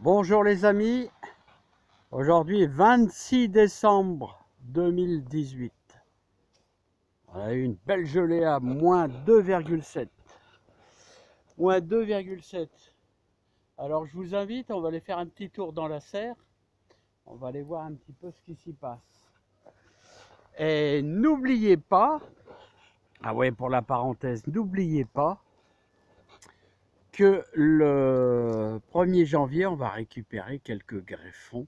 Bonjour les amis, aujourd'hui 26 décembre 2018. On a eu une belle gelée à moins 2,7. Moins 2,7. Alors je vous invite, on va aller faire un petit tour dans la serre. On va aller voir un petit peu ce qui s'y passe. Et n'oubliez pas, ah ouais pour la parenthèse, n'oubliez pas que le 1er janvier, on va récupérer quelques greffons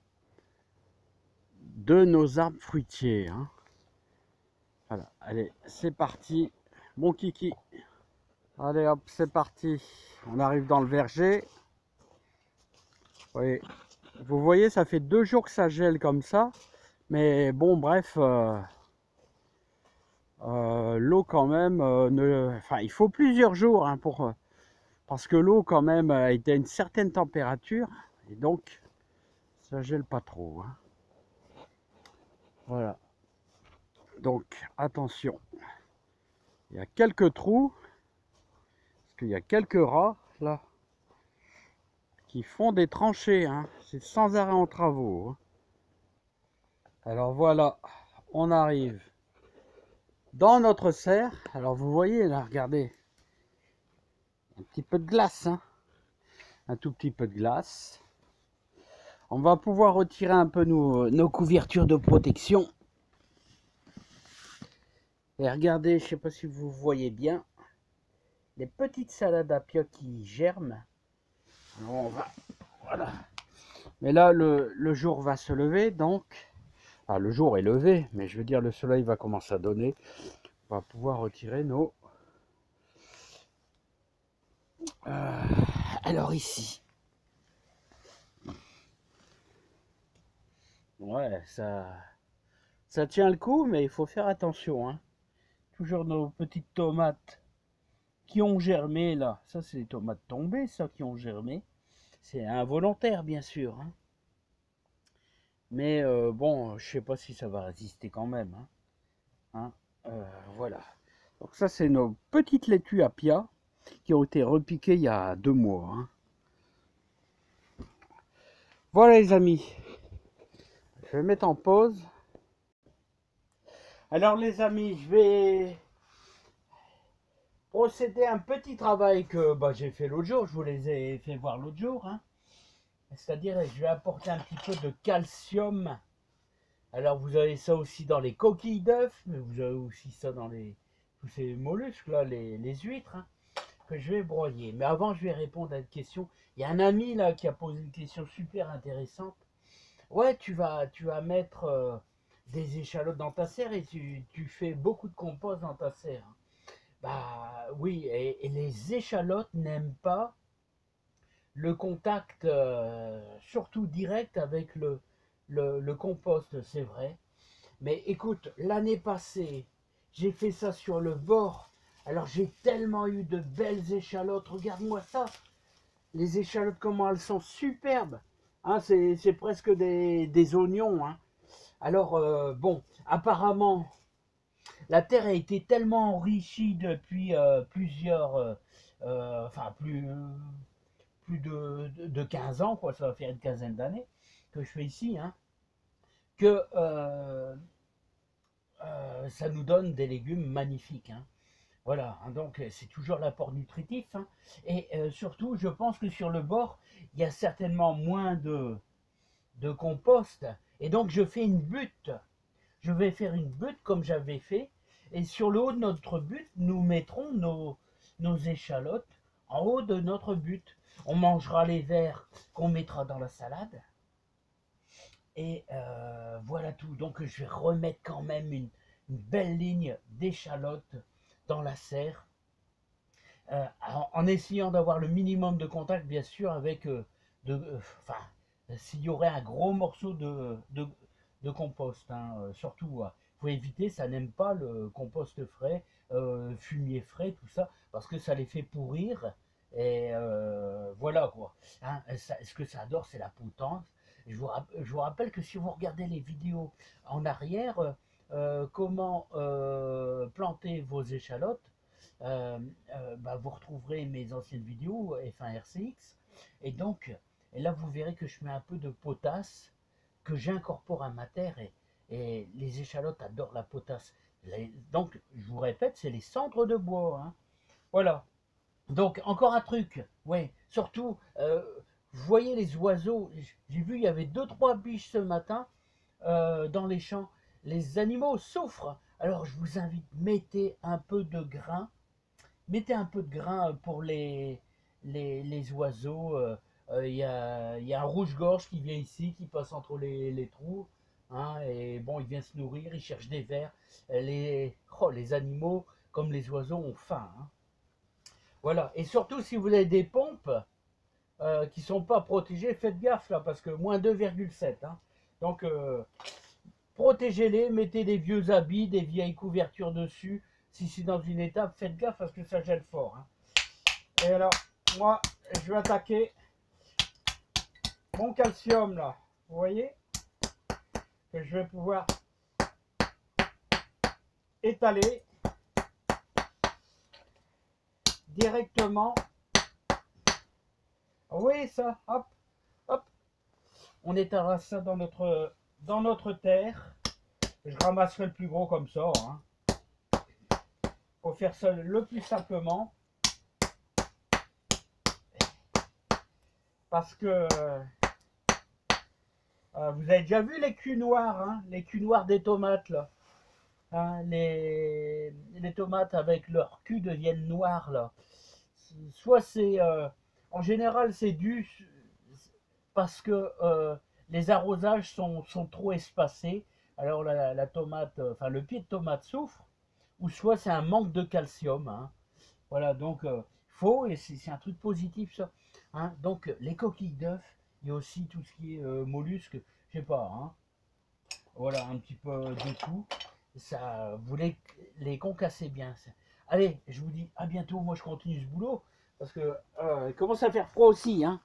de nos arbres fruitiers. Voilà, allez, c'est parti, mon kiki. Allez hop, c'est parti. On arrive dans le verger. Oui. Vous voyez, ça fait 2 jours que ça gèle comme ça. Mais bon, bref, l'eau quand même, enfin, il faut plusieurs jours parce que l'eau quand même était à une certaine température. Et donc, ça gèle pas trop. Voilà. Donc, attention. Il y a quelques trous. Parce qu'il y a quelques rats, là, qui font des tranchées. C'est sans arrêt en travaux. Alors voilà, on arrive dans notre serre. Alors vous voyez là, regardez, un petit peu de glace, un tout petit peu de glace. On va pouvoir retirer un peu nos couvertures de protection. Et regardez, je ne sais pas si vous voyez bien, les petites salades à pioches qui germent. Alors on va, voilà. Mais là, le jour va se lever, donc, ah, le jour est levé, mais je veux dire, le soleil va commencer à donner. On va pouvoir retirer nos... alors ici, ouais, ça tient le coup, mais il faut faire attention. Toujours nos petites tomates qui ont germé là. Ça, c'est des tomates tombées, ça, qui ont germé. C'est involontaire, bien sûr. Mais bon, je sais pas si ça va résister quand même. Voilà. Donc ça, c'est nos petites laitues à pia qui ont été repiquées il y a 2 mois. Voilà les amis. Je vais mettre en pause. Alors les amis, je vais procéder à un petit travail que j'ai fait l'autre jour. Je vous les ai fait voir l'autre jour. C'est-à-dire, je vais apporter un petit peu de calcium. Alors vous avez ça aussi dans les coquilles d'œufs, mais vous avez aussi ça dans tous ces mollusques là, les huîtres, que je vais broyer. Mais avant, je vais répondre à une question. Il y a un ami là qui a posé une question super intéressante. Ouais, tu vas mettre des échalotes dans ta serre et tu fais beaucoup de compost dans ta serre. Bah oui, et les échalotes n'aiment pas le contact, surtout direct avec le compost, c'est vrai. Mais écoute, l'année passée, j'ai fait ça sur le bord. Alors j'ai tellement eu de belles échalotes. Regarde-moi ça. Les échalotes, comment elles sont superbes. C'est presque des oignons. Alors, bon, apparemment, la terre a été tellement enrichie depuis enfin, plus de 15 ans, quoi, ça va faire une quinzaine d'années que je fais ici, que ça nous donne des légumes magnifiques. Voilà, donc c'est toujours l'apport nutritif. Et surtout, je pense que sur le bord, il y a certainement moins de compost. Et donc, je fais une butte. Je vais faire une butte comme j'avais fait. Et sur le haut de notre butte, nous mettrons nos échalotes en haut de notre butte. On mangera les vers qu'on mettra dans la salade. Et voilà tout. Donc je vais remettre quand même une belle ligne d'échalotes dans la serre, en essayant d'avoir le minimum de contact, bien sûr, avec enfin, s'il y aurait un gros morceau de compost. Surtout, il faut éviter, ça n'aime pas le compost frais, fumier frais, tout ça, parce que ça les fait pourrir. Et voilà quoi. Ce que ça adore, c'est la potence. Je vous rappelle que si vous regardez les vidéos en arrière, comment planter vos échalotes, vous retrouverez mes anciennes vidéos F1 RCX. Et donc, Et là, vous verrez que je mets un peu de potasse que j'incorpore à ma terre. Et les échalotes adorent la potasse. Donc, je vous répète, c'est les cendres de bois, hein. Voilà. Donc, encore un truc. Ouais, surtout, vous voyez les oiseaux. J'ai vu, il y avait deux, trois biches ce matin dans les champs. Les animaux souffrent. Alors, je vous invite, mettez un peu de grain. Mettez un peu de grain pour les oiseaux. Il y a un rouge-gorge qui vient ici, qui passe entre les trous, hein, et bon, il vient se nourrir, il cherche des vers. Les animaux, comme les oiseaux, ont faim, hein. Voilà. Et surtout, si vous avez des pompes qui ne sont pas protégées, faites gaffe là, parce que moins 2,7, hein. Donc, protégez-les, mettez des vieux habits, des vieilles couvertures dessus. Si c'est dans une étape, faites gaffe parce que ça gèle fort, hein. Et alors, moi, je vais attaquer mon calcium là. Vous voyez que je vais pouvoir étaler directement. Oui, ça, hop, hop. On étalera ça dans notre terre. Je ramasserai le plus gros comme ça, hein. Pour faire ça le plus simplement. Parce que vous avez déjà vu les culs noirs, hein, les culs noirs des tomates là. Hein, les tomates avec leur cul deviennent noirs là. Soit c'est en général c'est dû parce que les arrosages sont trop espacés. Alors la tomate, enfin le pied de tomate souffre, ou soit c'est un manque de calcium, hein. Voilà, donc faut, et c'est un truc positif ça, hein. Donc les coquilles d'œufs, il y a aussi tout ce qui est mollusques, je sais pas, hein. Voilà, un petit peu de tout. Ça, vous les concassez bien. Allez, je vous dis à bientôt. Moi, je continue ce boulot parce que il commence à faire froid aussi, hein.